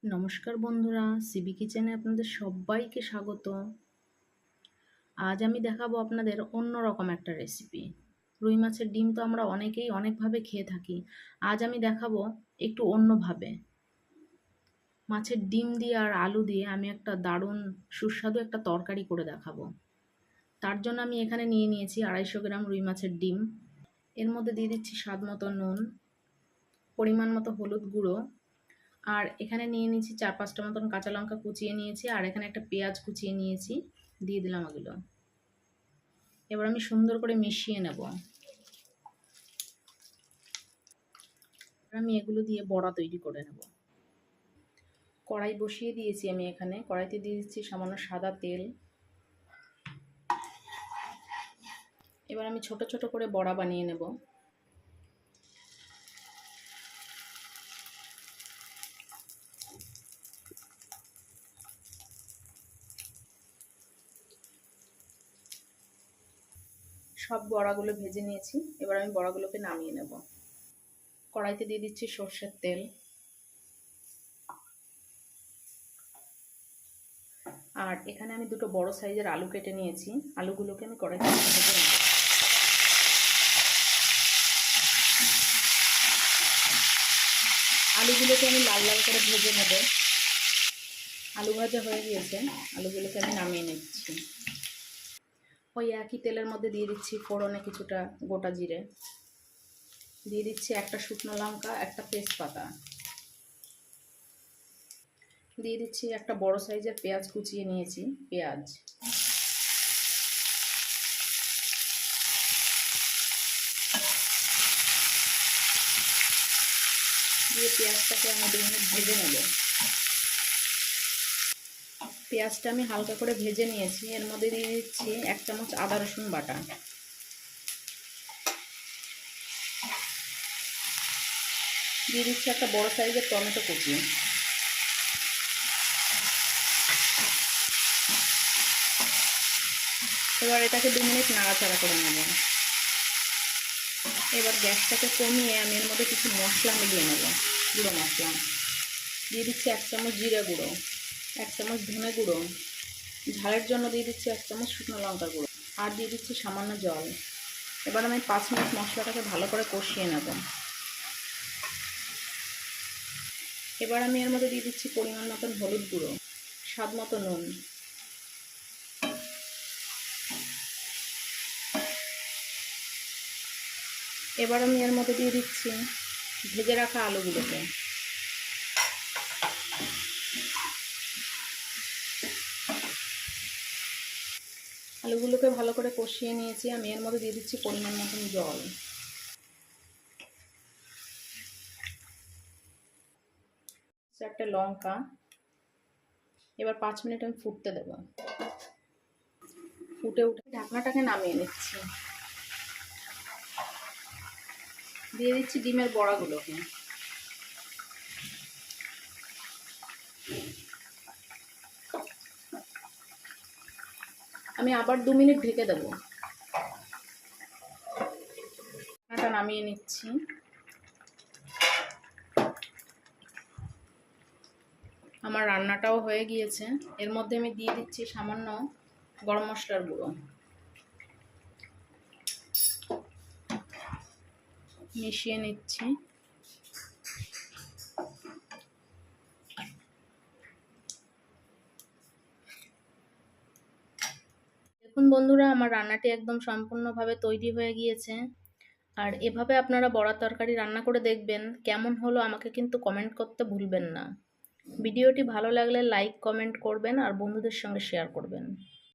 নমস্কার বন্ধুরা, সিবি কিচেনে আপনাদের সবাইকে স্বাগত। আজ আমি দেখাবো আপনাদের অন্যরকম একটা রেসিপি। রুই মাছের ডিম তো আমরা অনেকেই অনেকভাবে খেয়ে থাকি। আজ আমি দেখাবো একটু অন্যভাবে। মাছের ডিম দিয়ে আর আলু দিয়ে আমি একটা দারুণ সুস্বাদু একটা তরকারি করে দেখাবো। তার জন্য আমি এখানে নিয়ে নিয়েছি 250 গ্রাম রুই মাছের ডিম। এর মধ্যে দিয়ে দিচ্ছি স্বাদ মতো নুন, পরিমাণ মতো হলুদ গুঁড়ো, আর এখানে নিয়ে নিয়েছি 4-5টা মতন কাঁচা লঙ্কা কুচিয়ে নিয়েছি, আর এখানে একটা পেঁয়াজ কুচিয়ে নিয়েছি, দিয়ে দিলাম এগুলো। এবার আমি সুন্দর করে মিশিয়ে নেব। আমি এগুলো দিয়ে বড়া তৈরি করে নেব। কড়াই বসিয়ে দিয়েছি আমি এখানে। কড়াইতে দিয়ে দিচ্ছি সামান্য সাদা তেল। এবার আমি ছোট ছোট করে বড়া বানিয়ে নেব। সব বড়াগুলো ভেজে নিয়েছি। এবার আমি বড়াগুলোকে নামিয়ে নেব। কড়াইতে দিয়ে দিচ্ছি সর্ষের তেল। আর এখানে আমি দুটো বড় সাইজের আলু কেটে নিয়েছি। আলুগুলোকে আমি কড়াইতে ভেজে নেব। আলুগুলোকে আমি লাল লাল করে ভেজে নেব। আলু ভাজা হয়ে গিয়েছে, আলুগুলোকে আমি নামিয়ে নিচ্ছি। ওই একই তেলের মধ্যে দিয়ে দিচ্ছি ফোড়নে কিছুটা গোটা জিরে, দিয়ে দিচ্ছি একটা শুকনো লঙ্কা, একটা তেজপাতা, দিয়ে দিচ্ছি একটা বড় সাইজের পেঁয়াজ কুচিয়ে নিয়েছি পেঁয়াজ, দিয়ে পেঁয়াজটাকে আমি 2 মিনিট ভেজে নেব। পেঁয়াজটা আমি হালকা করে ভেজে নিয়েছি। এর মধ্যে দিয়ে দিচ্ছি 1 চামচ আদা রসুন বাটা, দিয়ে দিচ্ছি একটা বড় সাইজের টমেটো কুচি, এবার এটাকে 2 মিনিট নাড়াচাড়া করে নেব। এবার গ্যাসটাকে কমিয়ে আমি এর মধ্যে কিছু মশলা মিলিয়ে নেব। গুঁড়ো মশলা দিয়ে দিচ্ছি 1 চামচ জিরে গুঁড়ো, 1 চামচ ধনে গুঁড়ো, ঝালের জন্য দিয়ে দিচ্ছি 1 চামচ শুকনো লঙ্কার গুঁড়ো, আর দিয়ে দিচ্ছি সামান্য জল। এবার আমি 5 মিনিট মশলাটাকে ভালো করে কষিয়ে নেব। এবার আমি এর মধ্যে দিয়ে দিচ্ছি পরিমাণ মতন হলুদ গুঁড়ো, স্বাদ মতো নুন, এবার আমি এর মধ্যে দিয়ে দিচ্ছি ভেজে রাখা আলুগুলোকে। আলুগুলোকে ভালো করে কষিয়ে নিয়েছি। আমি এর মধ্যে দিয়ে দিচ্ছি পরিমাণ মতন জল। একটা লঙ্কা। এবার 5 মিনিট আমি ফুটতে দেব। ফুটে উঠে ঢাকনাটাকে নামিয়ে নিচ্ছি। দিয়ে দিচ্ছি ডিমের বড়াগুলোকে। আমি আবার 2 মিনিট ঢেকে দেব। ঢাকনাটা নামিয়ে নিচ্ছি। আমার রান্নাটাও হয়ে গিয়েছে। এর মধ্যে আমি দিয়ে দিচ্ছি সামান্য গরম মশলার গুঁড়ো, মিশিয়ে নিচ্ছি। দেখুন বন্ধুরা, আমার রান্নাটি একদম সম্পূর্ণভাবে তৈরি হয়ে গিয়েছে। আর এভাবে আপনারা বড়া তরকারি রান্না করে দেখবেন, কেমন হলো আমাকে কিন্তু কমেন্ট করতে ভুলবেন না। ভিডিওটি ভালো লাগলে লাইক কমেন্ট করবেন আর বন্ধুদের সঙ্গে শেয়ার করবেন।